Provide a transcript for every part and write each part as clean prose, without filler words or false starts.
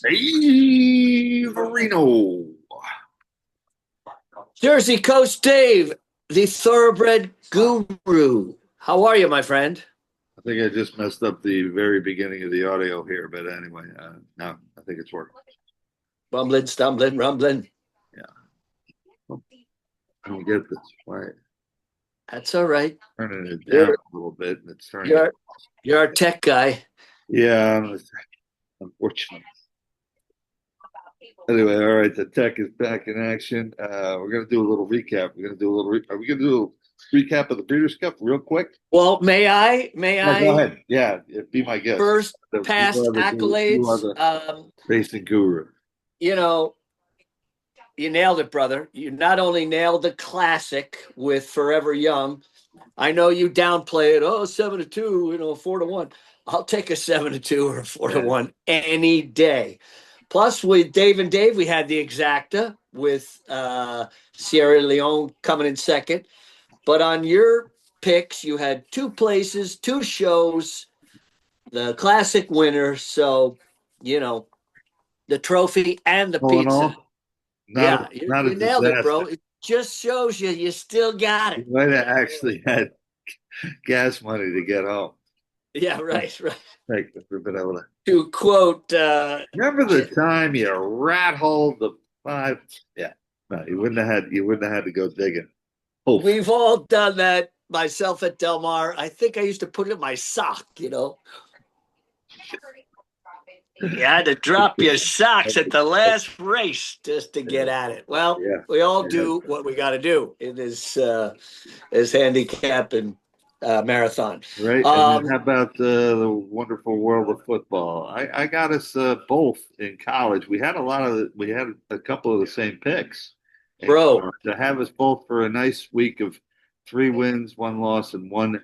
Hey, Verino. Jersey Coast Dave, the thoroughbred guru. How are you, my friend? I think I just messed up the very beginning of the audio here, but anyway, no, I think it's working. Rumbling, stumbling, rumbling. Yeah. Oh, I don't get this. Why That's all right. turning it down You're a little bit and it's turning it. you're you're our tech guy. Yeah, unfortunately. Anyway, all right, the tech is back in action. We're gonna do a little recap. We're gonna do a little. Are we gonna do a recap of the Breeders' Cup real quick? Well, may I? May Yeah, go I ahead. Yeah, be my guest. first You past are you are accolades? the racing guru. You know, you nailed it, brother. You not only nailed the classic with Forever Young. I know you downplay it. Oh, 7-2, 4-1. I'll take a 7-2 or a four to Yeah. one any day. Plus, with Dave and Dave, we had the exacta with Sierra Leone coming in second. But on your picks, you had two places, two shows, the classic winner. So, you know, the trophy and the All in pizza. all, Yeah, not a you nailed it, disaster. bro. It just shows you still got You it. might have actually had gas money to get home. Yeah, right, right. Like, for being able to To quote remember the time you rat holed the five. Yeah, no, you wouldn't have had to go digging. Oof. we've all done that. Myself at Del Mar, I think I used to put it in my sock. You had to drop your socks at the last race just to get at it. Well, Yeah, we all yeah. do what we got to do in this handicap and marathon. Right. And then Um, how about the wonderful world of football? I got us both in college. We had a couple of the same picks. And bro, to have us both for a nice week of 3 wins, 1 loss, and 1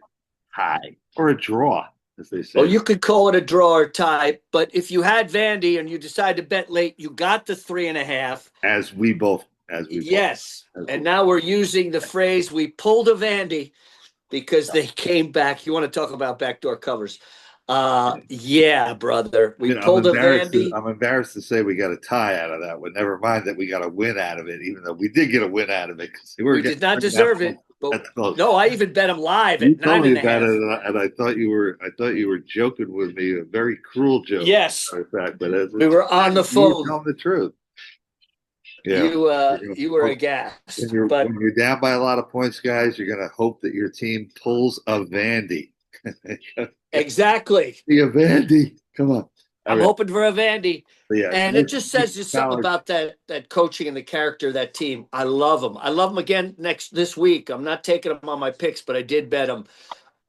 tie, or a draw, as they well, say, you could call it a draw or tie, but if you had Vandy and you decide to bet late, you got the 3.5. as we both, Yes. as we And now we're using the phrase we pulled a Vandy because they came back. You want to talk about backdoor covers? Yeah, brother. We pulled a Vandy. I'm embarrassed to say we got a tie out of that one. Never mind that we got a win out of it, even though we did get a win out of it because we were We getting did not 3.5 deserve it. points. But That's close. no, I even bet them live You at told nine me and a about it, half. and I thought you were joking with me, a very cruel joke, Yes. in fact. But We were on the you were phone. telling the truth. Yeah, You were aghast. But when you're down by a lot of points, guys, you're gonna hope that your team pulls a Vandy. exactly. Be a Vandy. Come on. All I'm right. hoping for a Vandy. But yeah, And it nice just week says in just something college. about that coaching and the character of that team. I love them. I love them again this week. I'm not taking them on my picks, but I did bet them.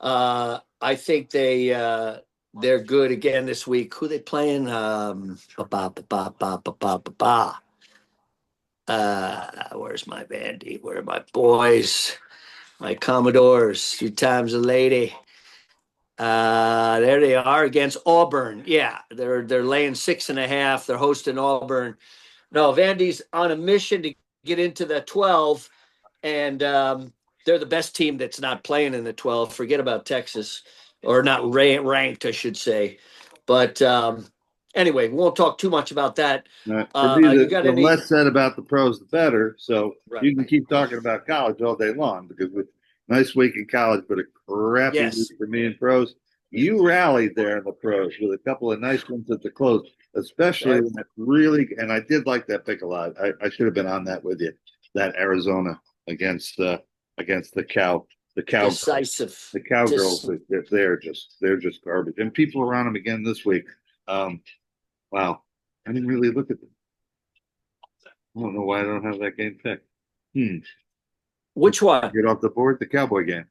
I think they're good again this week. Who they playing? Where's my Vandy? Where are my boys? My Commodores. 2 times a lady. There they are against Auburn. Yeah, they're laying 6.5. They're hosting Auburn. No, Vandy's on a mission to get into the 12, and they're the best team that's not playing in the 12. Forget about Texas, or not ranked, I should say. But anyway, we won't talk too much about that. For me, You got the any? less said about the pros, the better. So you can Right. keep talking about college all day long because with nice week in college, but a crappy week Yes. for me in pros. You rallied there in the pros with a couple of nice ones at the close, especially Right. when it really. And I did like that pick a lot. I should have been on that with you. That Arizona against against Decisive. the cowgirls. Just They're just garbage. And people around them again this week. Wow, I didn't really look at them. I don't know why I don't have that game picked. Hmm. which one? Get off the board, the Cowboy game.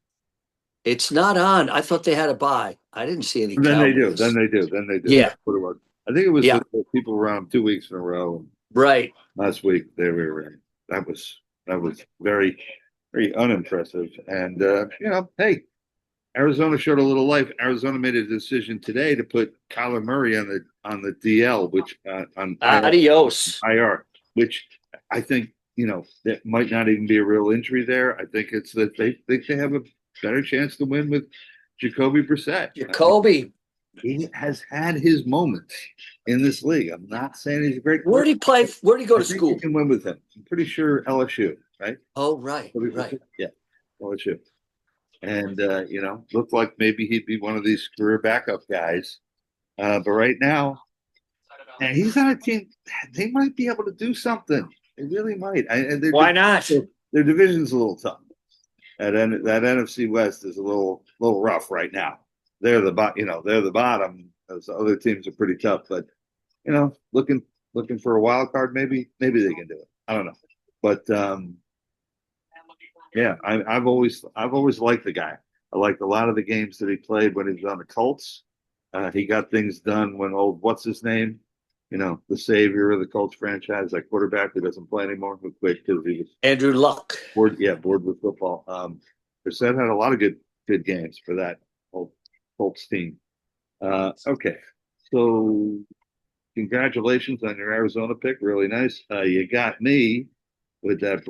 It's not on. I thought they had a buy. I didn't see any And then they do. Cowboys. Then they do. Yeah. That's what it was. I think it was Yeah. the people around 2 weeks in a row. And Right. last week they were. That was very unimpressive. And hey, Arizona showed a little life. Arizona made a decision today to put Kyler Murray on the DL, which on Adios. IR, which I think that might not even be a real injury there. I think it's that they think they have a better chance to win with Jacoby Brissett. Jacoby. He has had his moments in this league. I'm not saying he's a great Where did he quarterback, play? but Where did he go I to think you school? can win with him. I'm pretty sure LSU, right? Oh, right, right. Yeah, LSU. And looked like maybe he'd be one of these career backup guys. But right now, and he's on a team. They might be able to do something. They really might. And Why not? their division's a little tough. That NFC West is a little rough right now. They're the bottom. Those other teams are pretty tough, but looking for a wild card, maybe they can do it. I don't know, but yeah, I've always liked the guy. I liked a lot of the games that he played when he was on the Colts. He got things done when old what's his name, the savior of the Colts franchise, that quarterback who doesn't play anymore, who quit because he was Andrew Luck. bored. Yeah, bored with football. Brissett had a lot of good games for that old Colts team. Okay, so congratulations on your Arizona pick. Really nice. You got me with that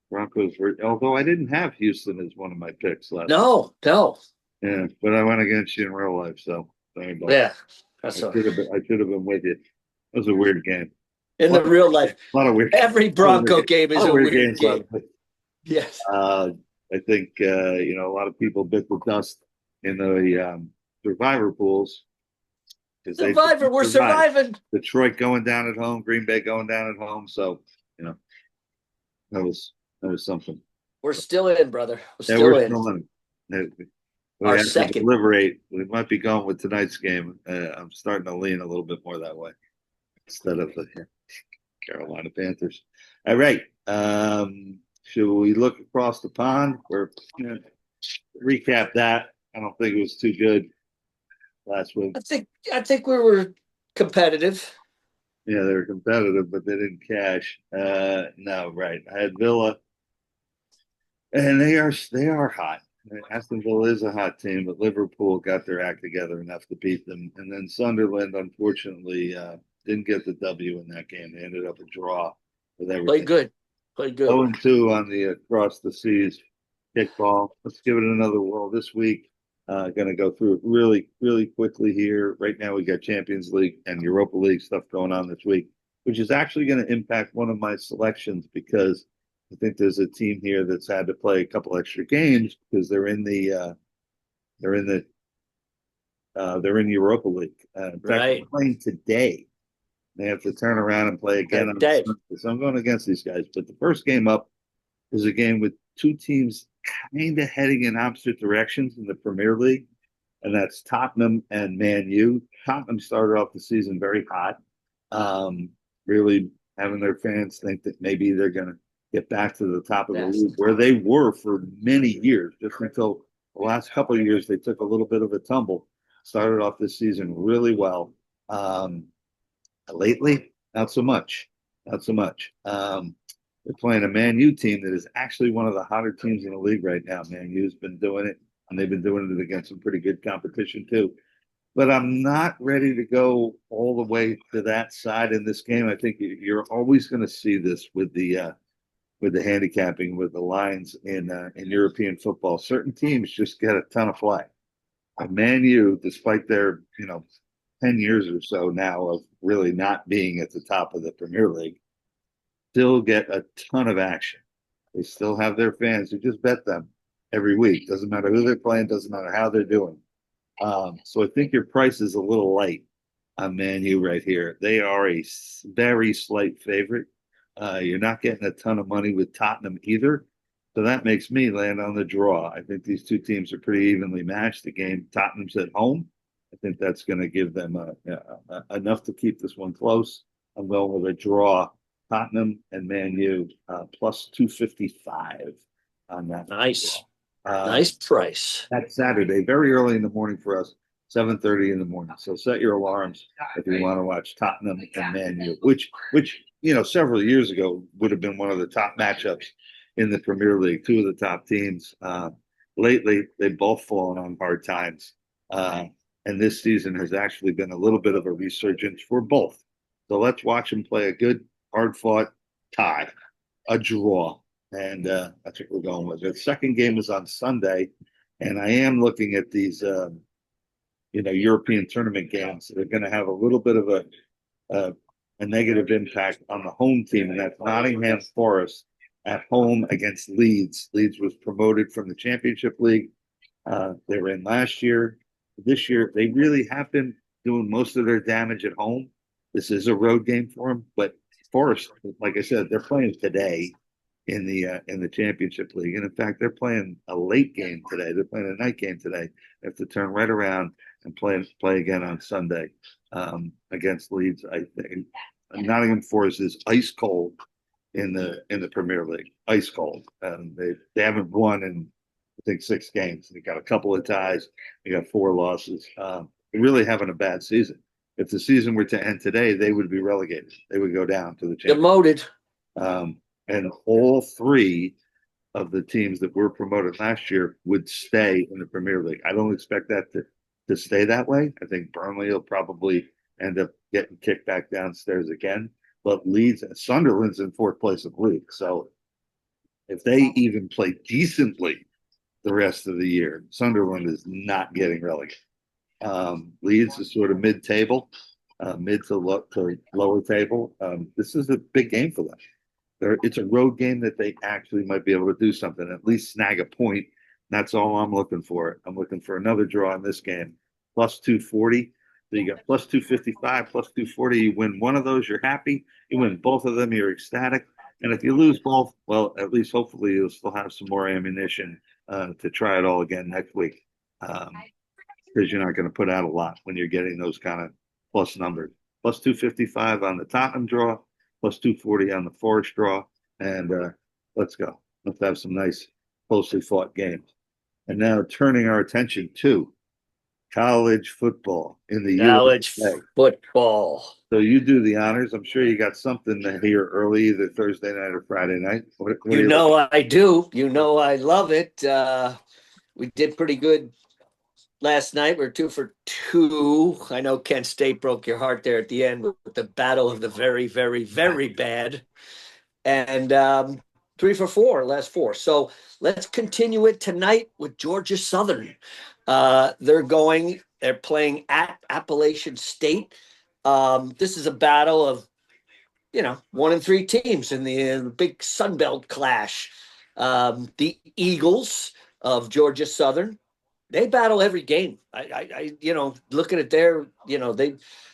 Broncos. Although I didn't have Houston as one of my picks last. No, no. Yeah, but I went against you in real life, so sorry about Yeah, that. that's I all. should have been with you. It was a weird game. In A the lot, real life, a lot of weird, every a lot of weird, Bronco game a is lot of a weird weird games last game. night. Yes. Uh, I think a lot of people bit the dust in the survivor pools because they Survivor, we're survived. surviving. Detroit going down at home, Green Bay going down at home. So, you know, that was something. We're still in, brother. We're Yeah, still we're in. still in it. We Our have to second. deliberate. We might be going with tonight's game. I'm starting to lean a little bit more that way instead of the Carolina Panthers. All right. Should we look across the pond or recap that? I don't think it was too good last week. I think we were competitive. Yeah, they were competitive, but they didn't cash. No, right. I had Villa, and they are hot. Aston Villa is a hot team, but Liverpool got their act together enough to beat them. And then Sunderland, unfortunately, didn't get the W in that game. They ended up a draw with Play everything. good. Play good. 0-2 on the across the seas kickball. Let's give it another whirl this week. Going to go through it really, really quickly here. Right now, we got Champions League and Europa League stuff going on this week, which is actually going to impact one of my selections because I think there's a team here that's had to play a couple extra games because they're in the they're in Europa League. In fact, they're Right. playing today. They have to turn around and play again on Dave. Sunday. So I'm going against these guys. But the first game up is a game with two teams kind of heading in opposite directions in the Premier League, and that's Tottenham and Man U. Tottenham started off the season very hot, really having their fans think that maybe they're going to get back to the top of the Yes. league where they were for many years, just until the last couple of years they took a little bit of a tumble. Started off this season really well. Lately, not so much. Not so much. They're playing a Man U team that is actually one of the hotter teams in the league right now. Man U's been doing it, and they've been doing it against some pretty good competition too. But I'm not ready to go all the way to that side in this game. I think you're always going to see this with the handicapping, with the lines in European football. Certain teams just get a ton of flag. And Man U, despite their 10 years or so now of really not being at the top of the Premier League, still get a ton of action. They still have their fans who just bet them every week. Doesn't matter who they're playing, doesn't matter how they're doing. So I think your price is a little light on Man U right here. They are a very slight favorite. You're not getting a ton of money with Tottenham either. So that makes me land on the draw. I think these two teams are pretty evenly matched. The game, Tottenham's at home. I think that's going to give them enough to keep this one close. I'm going with a draw. Tottenham and Man U plus 255 on that. Nice. Uh, Nice price. that's Saturday, very early in the morning for us, 7:30 in the morning. So set your alarms if you want to watch Tottenham and Man U, which several years ago would have been one of the top matchups in the Premier League, two of the top teams. Lately, they've both fallen on hard times. And this season has actually been a little bit of a resurgence for both. So let's watch them play a good, hard fought tie, a draw. And that's what we're going with. The second game is on Sunday. And I am looking at these, European tournament games that are going to have a little bit of a, a negative impact on the home team, and that's Nottingham Forest at home against Leeds. Leeds was promoted from the Championship League. They were in last year. This year, they really have been doing most of their damage at home. This is a road game for them, but Forest, like I said, they're playing today in the championship league, and in fact, they're playing a late game today. They're playing a night game today. They have to turn right around and play again on Sunday against Leeds. I think Nottingham Forest is ice cold in the Premier League, ice cold, and they haven't won in I think 6 games. They got a couple of ties. They got 4 losses. They're really having a bad season. If the season were to end today, they would be relegated. They would go down to the championship. Demoted. And all 3 of the teams that were promoted last year would stay in the Premier League. I don't expect that to stay that way. I think Burnley will probably end up getting kicked back downstairs again. But Leeds and Sunderland's in 4th place of the league. So if they even play decently the rest of the year, Sunderland is not getting relegated. Leeds is sort of mid-table, mid to lower table. This is a big game for them. It's a road game that they actually might be able to do something, at least snag a point. That's all I'm looking for. I'm looking for another draw in this game. Plus 240. So you got plus 255, plus 240. You win one of those, you're happy. You win both of them, you're ecstatic. And if you lose both, well, at least hopefully you'll still have some more ammunition to try it all again next week. Because you're not going to put out a lot when you're getting those kind of plus numbers. Plus 255 on the Tottenham draw, plus 240 on the Forest draw, and let's go. Let's have some nice, closely fought games. And now turning our attention to college football in the College USA. football. So you do the honors. I'm sure you got something to hear early, either Thursday night or Friday night. What You know I do. You know I love it. We did pretty good last night. We're 2 for 2. I know Kent State broke your heart there at the end with the battle of the very, very, very bad. And 3 for 4, last 4. So let's continue it tonight with Georgia Southern. They're playing at Appalachian State. This is a battle of 1 and 3 teams in the big Sun Belt clash. The Eagles of Georgia Southern, they battle every game. Looking at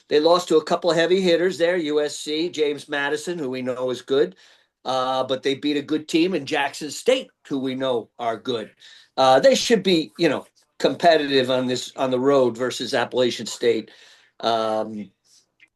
they lost to a couple of heavy hitters there. USC, James Madison, who we know is good, but they beat a good team in Jackson State, who we know are good. They should be, competitive on the road versus Appalachian State.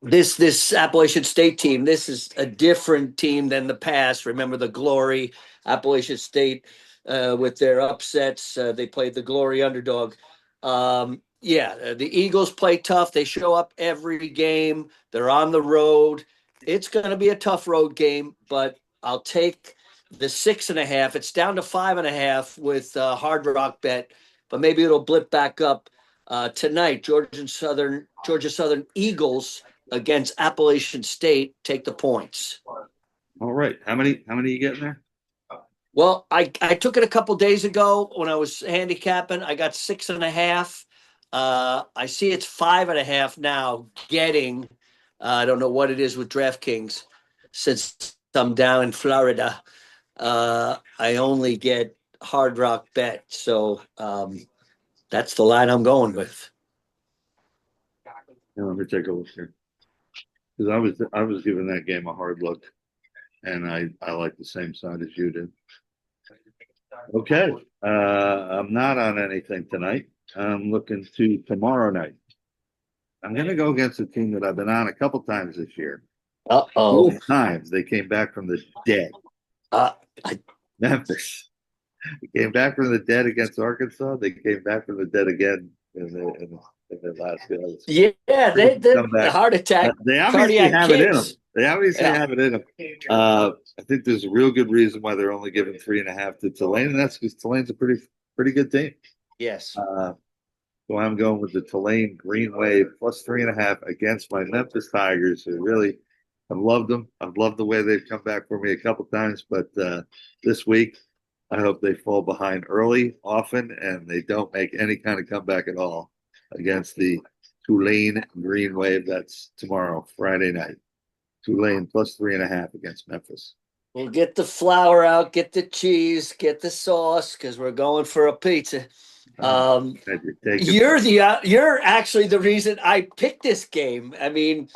This Appalachian State team, this is a different team than the past. Remember the Glory Appalachian State with their upsets. They played the Glory underdog. The Eagles play tough. They show up every game. They're on the road. It's going to be a tough road game, but I'll take the 6.5. It's down to 5.5 with Hard Rock bet, but maybe it'll blip back up tonight. Georgia Southern Eagles against Appalachian State. Take the points. All right. How many are you getting there? Well, I took it a couple days ago when I was handicapping. I got 6.5. I see it's 5.5 now. I don't know what it is with DraftKings since I'm down in Florida. I only get Hard Rock bet, so that's the line I'm going with. Yeah, let me take a look here. Because I was giving that game a hard look, and I like the same side as you did. Okay. I'm not on anything tonight. I'm looking to tomorrow night. I'm going to go against a team that I've been on a couple times this year. Uh-oh. 4 times they came back from the dead. Memphis. They came back from the dead against Arkansas. They came back from the dead again in the last game. Yeah, the heart attack. They obviously have it in them. They obviously Yeah. have it in them. I think there's a real good reason why they're only giving 3.5 to Tulane, and that's because Tulane's a pretty good team. Yes. So I'm going with the Tulane Green Wave plus 3.5 against my Memphis Tigers, who really I've loved them. I've loved the way they've come back for me a couple times, but this week I hope they fall behind early, often, and they don't make any kind of comeback at all against the Tulane Green Wave. That's tomorrow, Friday night. Tulane plus 3.5 against Memphis. We'll get the flour out, get the cheese, get the sauce, because we're going for a pizza. Uh, Um, and you're taking you're actually the reason I picked this game. I mean,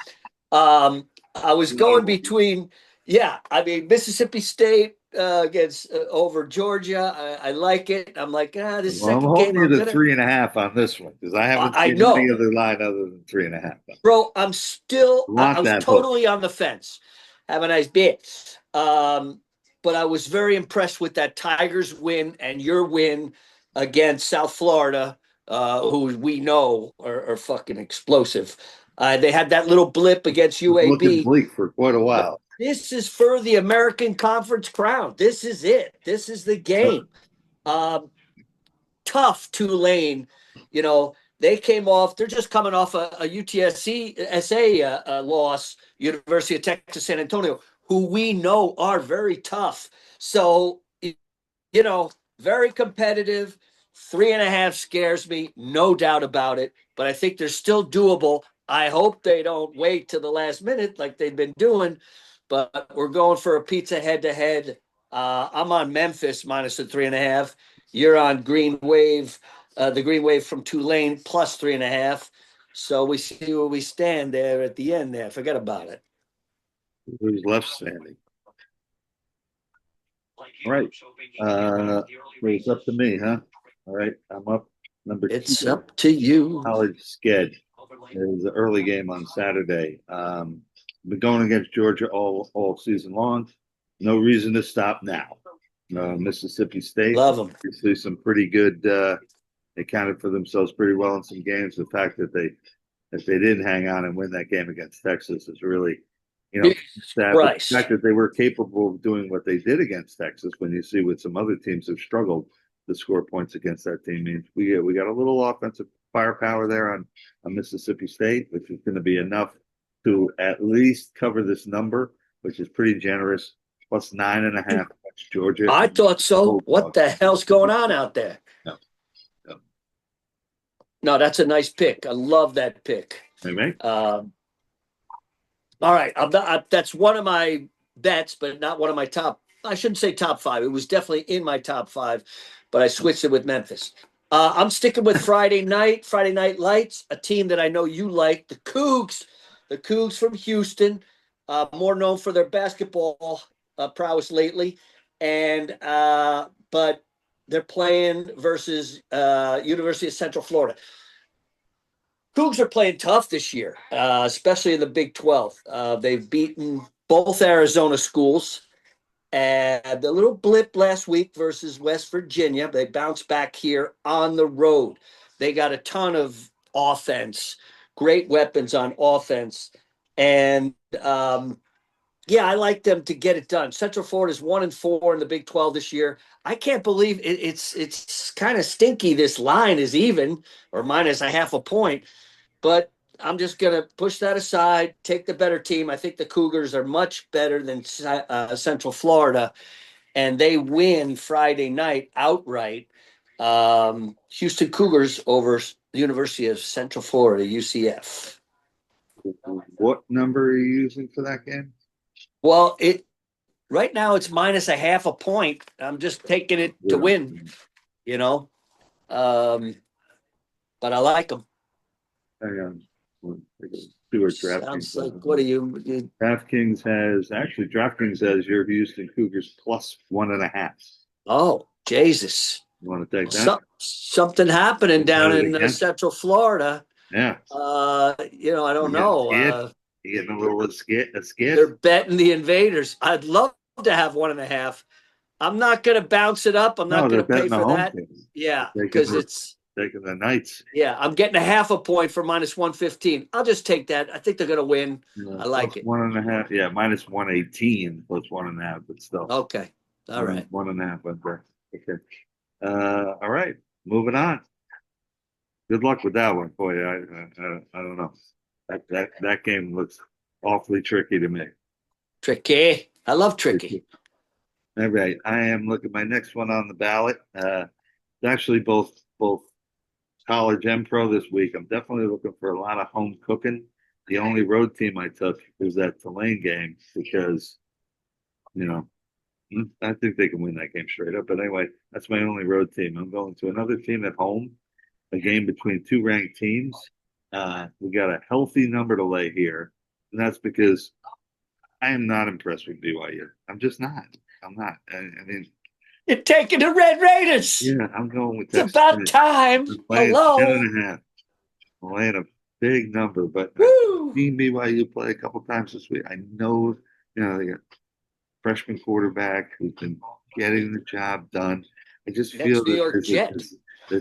I was going between, yeah, I mean, Mississippi State against over Georgia. I like it. I'm like, this Well, I'm second holding game, you I'm to gonna. 3.5 on this one because I haven't I seen any know, other line other than 3.5. bro. I I want was that hook. totally on the fence. Have a nice bit. But I was very impressed with that Tigers win and your win against South Florida, who we know are fucking explosive. They had that little blip against It's looking UAB. bleak for quite a But while. this is for the American Conference crown. This is it. This is the game. Um, Tough Tulane. They came off. They're just coming off a UTSC SA loss, University of Texas San Antonio, who we know are very tough. So very competitive. 3.5 scares me, no doubt about it. But I think they're still doable. I hope they don't wait to the last minute like they've been doing. But we're going for a pizza head to head. I'm on Memphis minus the 3.5. You're on Green Wave, the Green Wave from Tulane plus 3.5. So we see where we stand there at the end there. Forget about it. Who's left standing? All right. Well, it's up to me, huh? All right. I'm up number It's two. up to you. College sked. It was an early game on Saturday. Been going against Georgia all season long. No reason to stop now. Mississippi State, Love them. obviously some pretty good. They counted for themselves pretty well in some games. The fact that they didn't hang on and win that game against Texas is really, sad. But the fact Christ. that they were capable of doing what they did against Texas, when you see what some other teams have struggled to score points against that team, means we got a little offensive firepower there on Mississippi State, which is going to be enough to at least cover this number, which is pretty generous, plus 9.5 against Georgia. I thought so. What Bulldog. the hell's going on out there? No, no. No, that's a nice pick. I love that pick. Hey, mate. All right, that's one of my bets, but not one of my top. I shouldn't say top five. It was definitely in my top five, but I switched it with Memphis. I'm sticking with Friday Night Lights, a team that I know you like, the Cougs from Houston, more known for their basketball prowess lately, and but they're playing versus University of Central Florida. Cougs are playing tough this year, especially in the Big 12. They've beaten both Arizona schools. And the little blip last week versus West Virginia, they bounced back here on the road. They got a ton of offense, great weapons on offense. And yeah, I like them to get it done. Central Florida is 1-4 in the Big 12 this year. I can't believe it's kind of stinky. This line is even or minus a half a point. But I'm just going to push that aside, take the better team. I think the Cougars are much better than Central Florida, and they win Friday night outright. Houston Cougars over the University of Central Florida, UCF. What number are you using for that game? Well, right now it's minus a half a point. I'm just taking it to Yeah. win, you know. Um, but I like them. Hang on. See what Sounds DraftKings like has. what are you? DraftKings has your Houston Cougars plus 1.5. Oh, Jesus. You want to take that? Something happening Bet down it in again? Central Florida. Yeah. I don't You getting know. scared? You getting a little scared? They're betting the Invaders. I'd love to have 1.5. I'm not going to bounce it up. I'm No, not they're going to pay betting the for home that. team. Yeah, They're because it's taking the Knights. yeah. I'm getting a half a point for minus 115. I'll just take that. I think they're going to win. I Plus like it. 1.5. Yeah, minus 118 plus 1.5, but still. Okay. All right. 1.5 went there. Okay. All right. Moving on. Good luck with that one, boy. I don't know. That game looks awfully tricky to me. Tricky. I love tricky. All right, I am looking my next one on the ballot. Actually both college and pro this week. I'm definitely looking for a lot of home cooking. The only road team I took was that Tulane game because you know I think they can win that game straight up. But anyway, that's my only road team. I'm going to another team at home, a game between two ranked teams. We got a healthy number to lay here, and that's because I am not impressed with BYU. I'm just not. I'm not. I mean, You're taking the Red Raiders. yeah, I'm going with It's Texas about Tech. time. I'm playing 10 Hello. and a half. I'm laying a big number, but I've Woo. seen BYU play a couple times this week. I know, they got freshman quarterback who's been getting the job done. I just feel Next New that York Jet.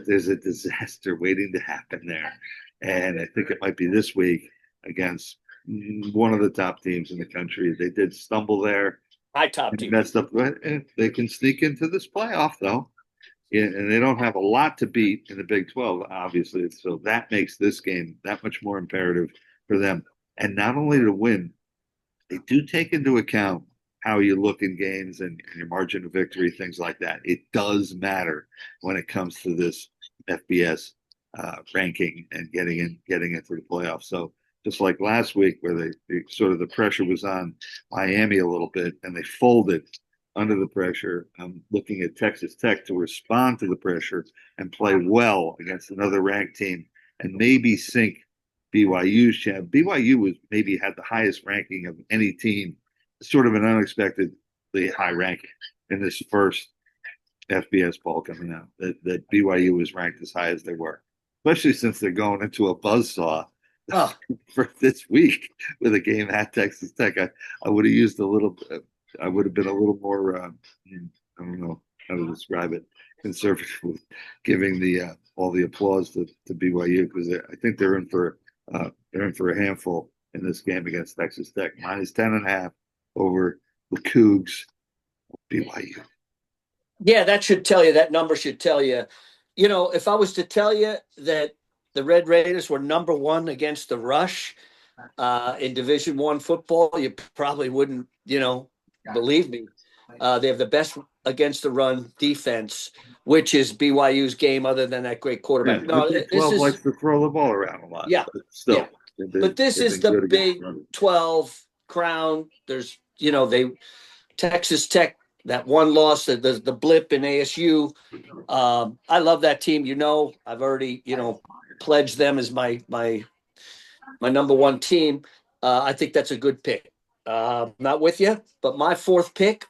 there's a disaster waiting to happen there, and I think it might be this week against one of the top teams in the country. They did stumble there My top and team. messed up, but they can sneak into this playoff though. Yeah, and they don't have a lot to beat in the Big 12, obviously. So that makes this game that much more imperative for them. And not only to win, they do take into account how you look in games and your margin of victory, things like that. It does matter when it comes to this FBS ranking and getting into the playoffs. So just like last week, where they sort of the pressure was on Miami a little bit, and they folded under the pressure. I'm looking at Texas Tech to respond to the pressure and play well against another ranked team, and maybe sink BYU's chance. BYU was maybe had the highest ranking of any team, sort of an unexpectedly high ranking in this first FBS ball coming out. That BYU was ranked as high as they were, especially since they're going into a buzzsaw Oh, for this week with a game at Texas Tech. I would have used a little. I would have been a little more. I don't know how to describe it. Conservative with giving the all the applause to BYU because I think they're in for a handful in this game against Texas Tech. Minus 10.5 over the Cougs. BYU. yeah, that should tell you, that number should tell you. If I was to tell you that the Red Raiders were number one against the rush in Division I football, you probably wouldn't, believe me. They have the best against the run defense, which is BYU's game other than that great Yeah, quarterback. the No, Big this 12 is, likes to throw the ball around a lot, yeah, but yeah. still, But this they've is been the good against Big running. 12 crown. There's, they Texas Tech, that one loss, the blip in ASU. I love that team. I've already, pledged them as my number one team. I think that's a good pick. Not with you, but my fourth pick.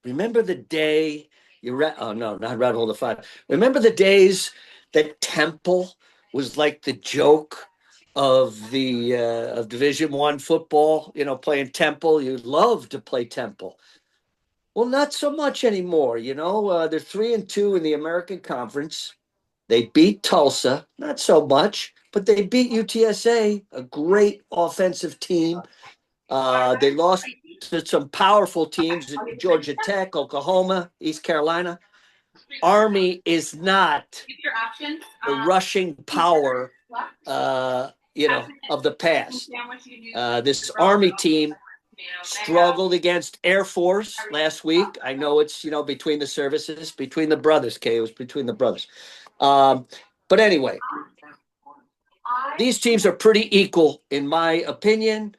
Remember the day you read? Oh no, not Red Hole the Five. Remember the days that Temple was like the joke of Division I football. Playing Temple. You love to play Temple. Well, not so much anymore. They're 3-2 in the American Conference. They beat Tulsa, not so much, but they beat UTSA, a great offensive team. They lost to some powerful teams: Georgia Tech, Oklahoma, East Carolina. Army is not the rushing power, of the past. This Army team struggled against Air Force last week. I know it's, between the services, between the brothers, Kay. It was between the brothers. Um, but anyway, these teams are pretty equal, in my opinion.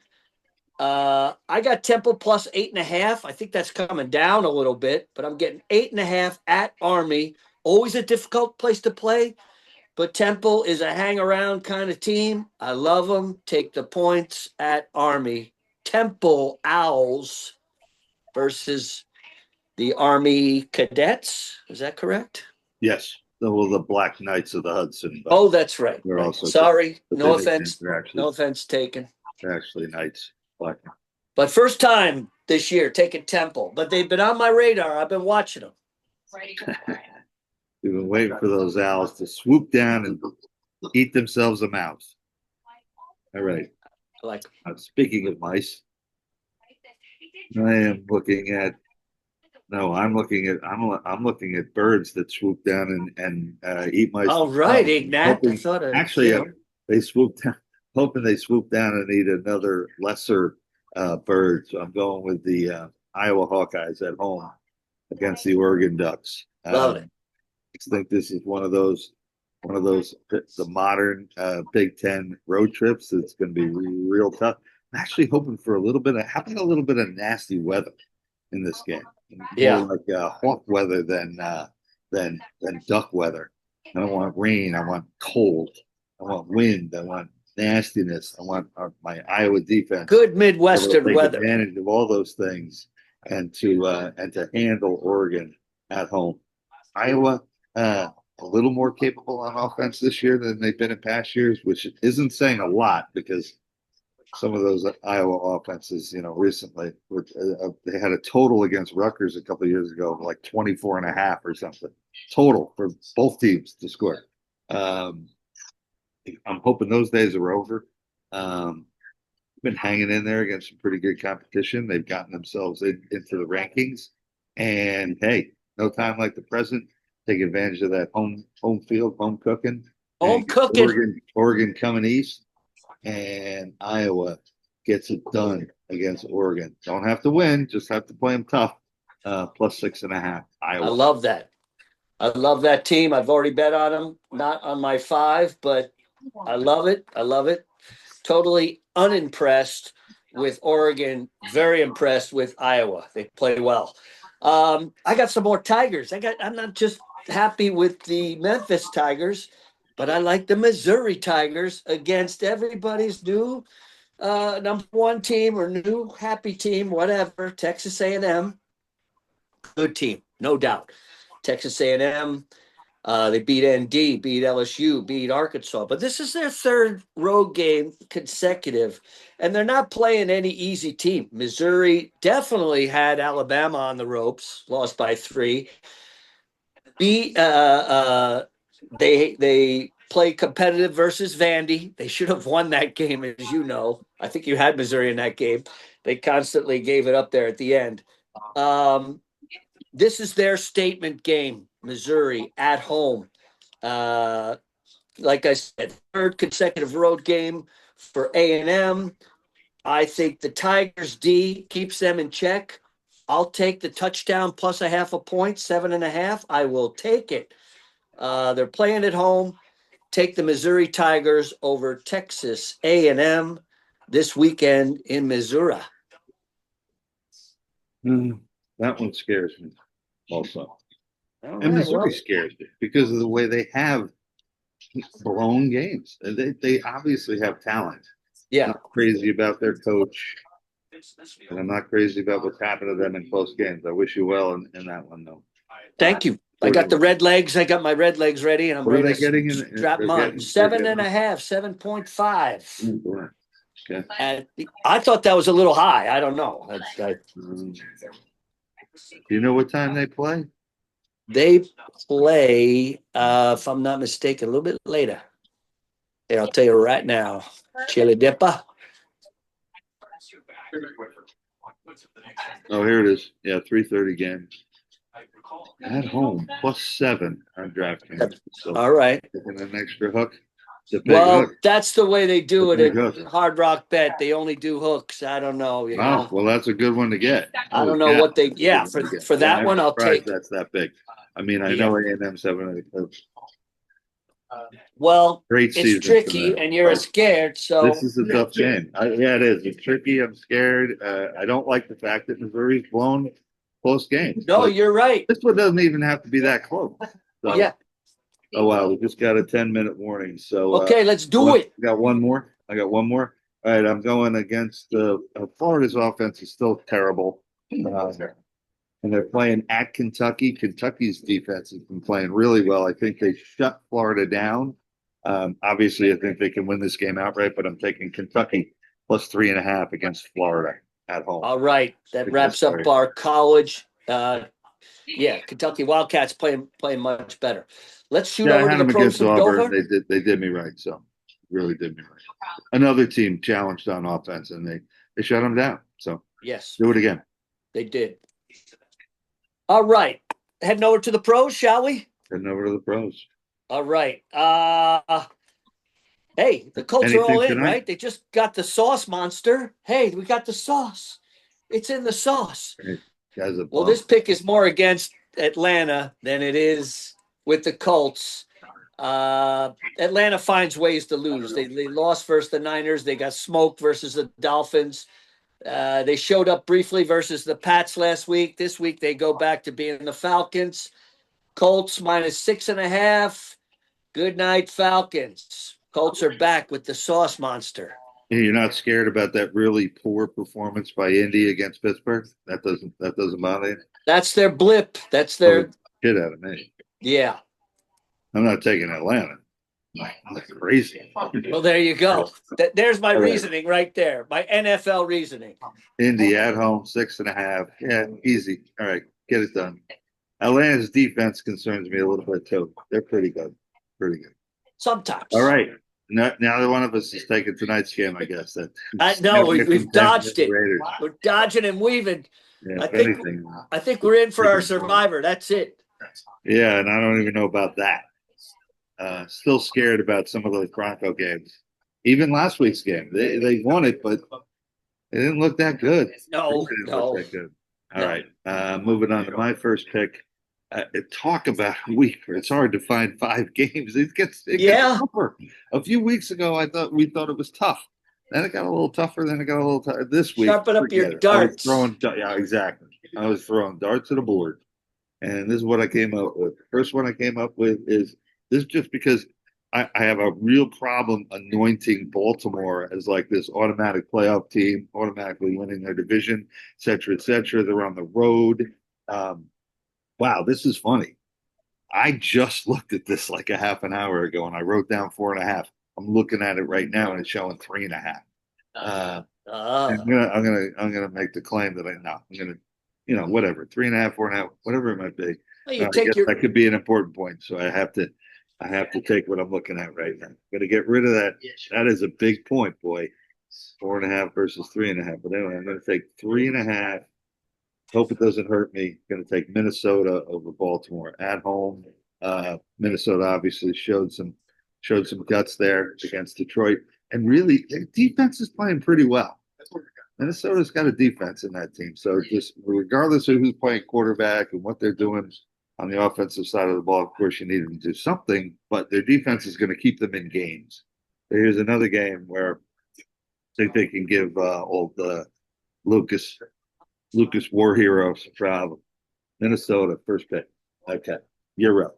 I got Temple plus 8.5. I think that's coming down a little bit, but I'm getting 8.5 at Army. Always a difficult place to play, but Temple is a hang around kind of team. I love them. Take the points at Army. Temple Owls versus the Army Cadets. Is that correct? Yes, well, the Black Knights of the Hudson, but Oh, that's right. they're Right. also Sorry. but No they nicknamed offense. No offense taken. they're actually Knights. Black. But first time this year taking Temple. But they've been on my radar. I've been watching them. We've been waiting for those owls to swoop down and eat themselves a mouse. All right. Like, Speaking of mice, I am looking at no, I'm looking at birds that swoop down and eat mice. all right, themselves. Ignat. I Hoping thought, actually they swoop down, hoping they swoop down and eat another lesser bird. So I'm going with the Iowa Hawkeyes at home against the Oregon Ducks. Love it. I think this is one of those the modern Big Ten road trips that's going to be real tough. I'm actually hoping for a little bit of how about a little bit of nasty weather in this game, more Yeah. like hawk weather than duck weather. I don't want rain. I want cold. I want wind. I want nastiness. I want my Iowa defense Good able to Midwestern take weather. advantage of all those things and to handle Oregon at home. Iowa a little more capable on offense this year than they've been in past years, which isn't saying a lot because some of those Iowa offenses, recently they had a total against Rutgers a couple of years ago of like 24 and a half or something total for both teams to score. Um, I'm hoping those days are over. Um, been hanging in there against some pretty good competition. They've gotten themselves into the rankings, and hey, no time like the present. Take advantage of that home field, home cooking, Home and cooking. Oregon coming east, and Iowa gets it done against Oregon. Don't have to win, just have to play them tough. Plus 6.5. I Iowa. love that. I love that team. I've already bet on them, not on my 5, but I love it. I love it. Totally unimpressed with Oregon. Very impressed with Iowa. They play well. I got some more Tigers. I'm not just happy with the Memphis Tigers, but I like the Missouri Tigers against everybody's new number one team or new happy team, whatever. Texas A&M, good team, no doubt. Texas A&M, they beat ND, beat LSU, beat Arkansas, but this is their third road game consecutive, and they're not playing any easy team. Missouri definitely had Alabama on the ropes, lost by 3. Beat they play competitive versus Vandy. They should have won that game, as you know. I think you had Missouri in that game. They constantly gave it up there at the end. This is their statement game, Missouri at home. Uh, like I said, third consecutive road game for A&M. I think the Tigers D keeps them in check. I'll take the touchdown plus a half a point, 7.5. I will take it. They're playing at home. Take the Missouri Tigers over Texas A&M this weekend in Missouri. That one scares me also. All And right. Missouri Well, scares me because of the way they have blown games. They obviously have talent. I'm yeah. not crazy about their coach, and I'm not crazy about what's happened to them in close games. I wish you well in that one, though. Thank you. I got the red legs. I got my red legs ready, and I'm What are ready they to getting strap them on. they're Seven getting. and a half, 7.5. Okay. And I thought that was a little high. I don't know. Do you know what time they play? They play, if I'm not mistaken, a little bit later. Here, I'll tell you right now. Chili Dipper. Oh, here it is. Yeah, 3:30 game at home +7 on DraftKings. So All right. taking an extra hook. The big Well, hook. that's the way they The do it big at hook. Hard Rock Bet. They only do hooks. I don't know. Wow. Well, that's a good one to get. I Holy don't know cow. what they. That's a Yeah, good one to get. for Yeah, that I'm one, I'll surprised take. that's that big. I mean, I Yeah. know A&M 7. Well, Great it's season for tricky, them. and you're But scared. this So is a tough game. Yeah, it is. It's tricky. I'm scared. I don't like the fact that Missouri's blown close games, no, but you're right. this one doesn't even have to be that close. So, Yeah. oh wow, we just got a 10-minute warning. So Okay, let's do it. I got one more. I got one more. All right, I'm going against Florida's offense is still terrible. And they're playing at Kentucky. Kentucky's defense has been playing really well. I think they shut Florida down. Obviously, I think they can win this game outright, but I'm taking Kentucky +3.5 against Florida at home. All right, that wraps up our college. Yeah, Kentucky Wildcats playing much better. Let's shoot Yeah, I over to had the them pros against from Auburn. Dover. They did me right. So really did me right. Another team challenged on offense, and they shut them down. So Yes, do it again. they did. All right, heading over to the pros, shall we? Heading over to the pros. All right. Hey, the Colts are all Anything in, tonight? right? They just got the sauce monster. Hey, we got the sauce. It's in the sauce. Right. Guy's a Well, bum. this pick is more against Atlanta than it is with the Colts. Atlanta finds ways to lose. They lost versus the Niners. They got smoked versus the Dolphins. They showed up briefly versus the Pats last week. This week they go back to being the Falcons. Colts -6.5. Good night, Falcons. Colts are back with the sauce monster. You're not scared about that really poor performance by Indy against Pittsburgh? That doesn't bother you? That's their blip. That's Oh, the their, shit out of me. yeah. I'm not taking Atlanta. That's crazy. Well, there you go. There's my All right. reasoning right there. My NFL reasoning. Indy at home, 6.5. Yeah, easy. All right, get it done. Atlanta's defense concerns me a little bit too. They're pretty good. Pretty good. All Sometimes. right. Now that one of us is taking tonight's game, I guess that I know away from we've Tampa Bay dodged it. Raiders. We're dodging and weaving. Yeah, I if think anything. I think we're in for our survivor. That's it. Yeah, and I don't even know about that. Still scared about some of those Bronco games. Even last week's game, they won it, but it didn't look that good. It No, didn't look no, that good. All no. right, moving on to my first pick. Talk about a week where it's hard to find 5 games. It gets Yeah. tougher. A few weeks ago, we thought it was tough. Then it got a little tougher. Then it got a little tougher. This week, Sharpen up your forget it. I was darts. throwing, yeah, exactly. I was throwing darts at the board, and this is what I came up with. The first one I came up with is this, just because I have a real problem anointing Baltimore as like this automatic playoff team, automatically winning their division, et cetera, et cetera. They're on the road. Um, wow, this is funny. I just looked at this like a half an hour ago and I wrote down 4.5. I'm looking at it right now and it's showing 3.5. Uh, Uh, I'm gonna make the claim that I'm gonna, whatever, 3.5, 4.5, whatever it might be. well, you I take guess your that could be an important point. So I have to take what I'm looking at right now. Got to get rid of that. That is a big point, boy. 4.5 versus 3.5. But anyway, I'm going to take 3.5. Hope it doesn't hurt me. Going to take Minnesota over Baltimore at home. Minnesota obviously showed some guts there against Detroit, and really, their defense is playing pretty well. Minnesota's got a defense in that team, so just regardless of who's playing quarterback and what they're doing on the offensive side of the ball, of course, you need them to do something, but their defense is going to keep them in games. Here's another game where I think they can give old Lucas War Hero some problem. Minnesota, first pick. Okay, you're up.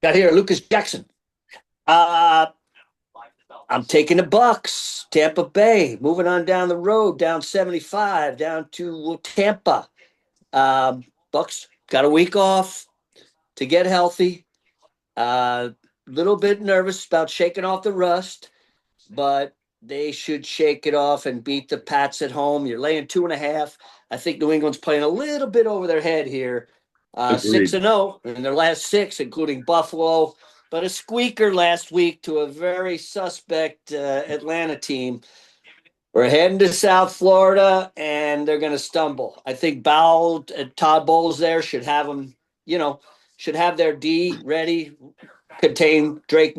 got here, Lucas Jackson. Uh, I'm taking the Bucks, Tampa Bay, moving on down the road, down 75, down to Tampa. Bucks got a week off to get healthy. Little bit nervous about shaking off the rust, but they should shake it off and beat the Pats at home. You're laying 2.5. I think New England's playing a little bit over their head here. Agreed. 6-0 in their last 6, including Buffalo, but a squeaker last week to a very suspect Atlanta team. We're heading to South Florida, and they're going to stumble. I think Todd Bowles there should have them, should have their D ready, contain Drake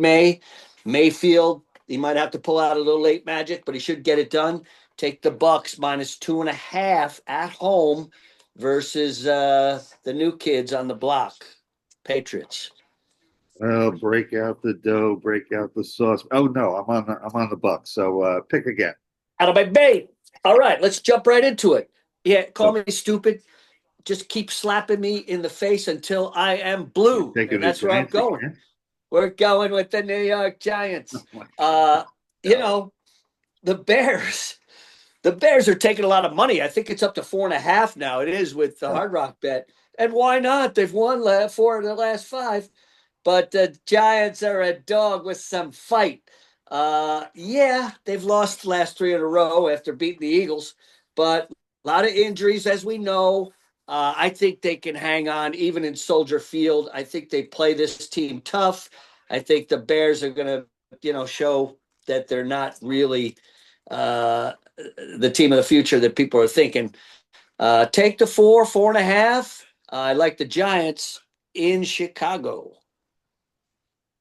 Mayfield. He might have to pull out a little late magic, but he should get it done. Take the Bucks -2.5 at home versus the new kids on the block, Patriots. Well, break out the dough, break out the sauce. Oh no, I'm on the Bucks. So pick again. Out of my bay. All right, let's jump right into it. Yeah, call So me stupid. Just keep slapping me in the face until I am you're blue, taking and the that's where I'm Giants going. again? We're going with the New York Giants. Oh my Uh, you God. know, the Bears. The Bears are taking a lot of money. I think it's up to 4.5 now. It is with the Yeah. Hard Rock bet. And why not? They've won 4 of the last 5. But the Giants are a dog with some fight. Yeah, they've lost the last 3 in a row after beating the Eagles. But a lot of injuries, as we know. I think they can hang on even in Soldier Field. I think they play this team tough. I think the Bears are going to, show that they're not really the team of the future that people are thinking. Take the 4.5. I like the Giants in Chicago.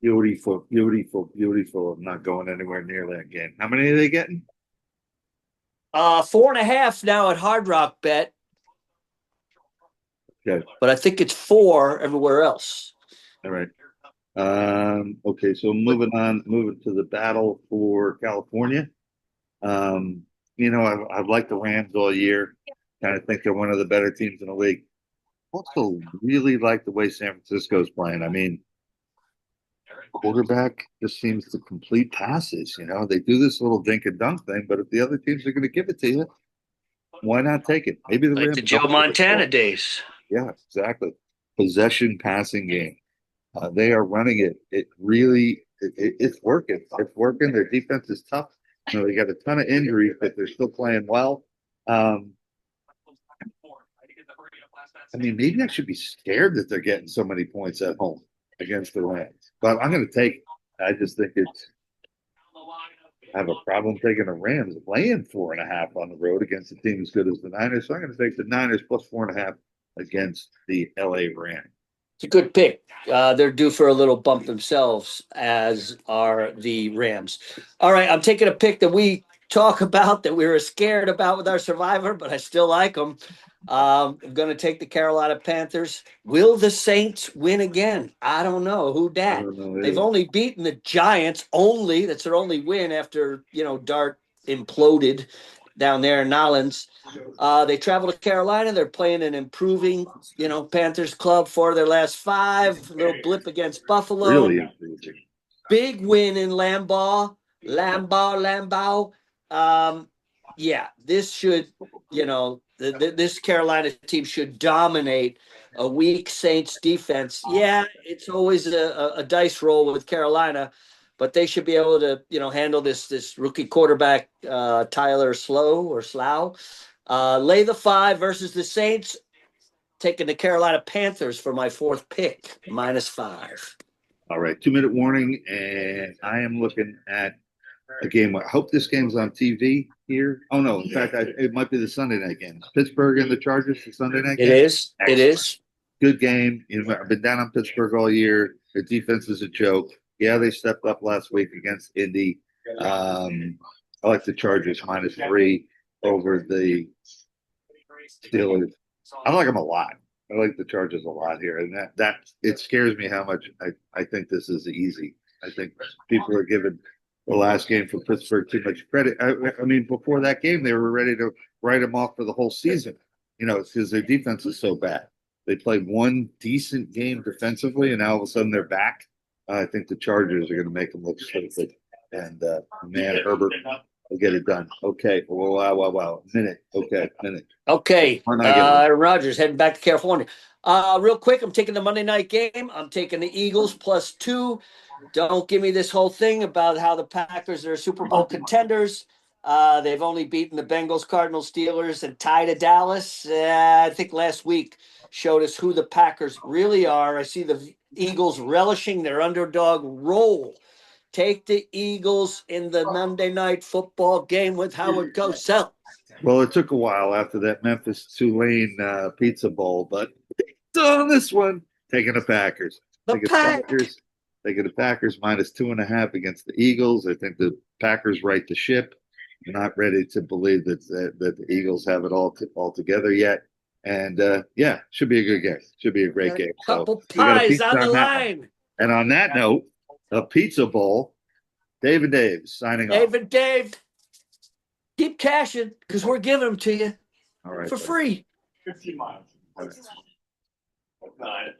Beautiful, beautiful, beautiful. I'm not going anywhere near that game. How many are they getting? 4.5 now at Hard Rock Bet. Okay. but I think it's 4 everywhere else. All right. Okay, so moving to the battle for California. Um, I've liked the Rams all year. Kind of think they're one of the better teams in the league. Also, really like the way San Francisco's playing. I mean, quarterback just seems to complete passes. They do this little dink and dunk thing, but if the other teams are going to give it to you, why not take it? Maybe the Like the Rams Joe don't give it to Montana them. days. Yeah, exactly. Possession passing game. They are running it. It really, it's working. It's working. Their defense is tough. They got a ton of injuries, but they're still playing well. Um, I mean, maybe I should be scared that they're getting so many points at home against the Rams, but I'm going to take. I just think I have a problem taking the Rams laying 4.5 on the road against a team as good as the Niners. So I'm going to take the Niners plus 4.5 against the LA Rams. It's a good pick. They're due for a little bump themselves, as are the Rams. All right, I'm taking a pick that we talk about that we were scared about with our Survivor, but I still like them. I'm going to take the Carolina Panthers. Will the Saints win again? I don't know. Who I dat? don't know They've either. only beaten the Giants. Only that's their only win after Dart imploded down there in Nolens. They travel to Carolina. They're playing an improving Panthers club for their last 5. Little blip against Buffalo. Really improving. Big win in Lambeau. Yeah, this should, this Carolina team should dominate a weak Saints defense. Yeah, it's always a dice roll with Carolina, but they should be able to, handle this rookie quarterback, Tyler Slough. Lay the 5 versus the Saints. Taking the Carolina Panthers for my 4th pick, -5. All right, 2-minute warning, and I am looking at a game. I hope this game's on TV here. Oh no, in fact, it might be the Sunday night game. Pittsburgh and the Chargers, the Sunday night It game. is. It Excellent. is. Good game. I've been down on Pittsburgh all year. Their defense is a joke. Yeah, they stepped up last week against Indy. I like the Chargers -3 over the Steelers. I like them a lot. I like the Chargers a lot here, and that it scares me how much I think this is easy. I think people are giving the last game for Pittsburgh too much credit. I mean, before that game, they were ready to write them off for the whole season. Because their defense is so bad. They played one decent game defensively, and now all of a sudden they're back. I think the Chargers are going to make them look stupid. And man, Herbert will get it done. Okay. Wow. Minute. Okay. Minute. Okay. We're not getting Aaron Rodgers heading back to California. Real quick, I'm taking the Monday night game. I'm taking the Eagles +2. Don't give me this whole thing about how the Packers are Super Bowl contenders. They've only beaten the Bengals, Cardinals, Steelers, and tied to Dallas. I think last week showed us who the Packers really are. I see the Eagles relishing their underdog role. Take the Eagles in the Monday night football game with Howard Cosell. Well, it took a while after that Memphis Tulane Pizza Bowl, but on this one, taking the Packers. The Taking the Pack. Packers. Taking the Packers -2.5 against the Eagles. I think the Packers right the ship. I'm not ready to believe that the Eagles have it all together yet. And yeah, should be a good game. Should be a great game. So Couple we got a pies pizza on the on that one. line. And on that note, a pizza bowl. Dave and Dave signing off. Dave, keep cashing because we're giving them to you All right. for free. 15 miles. That's not it.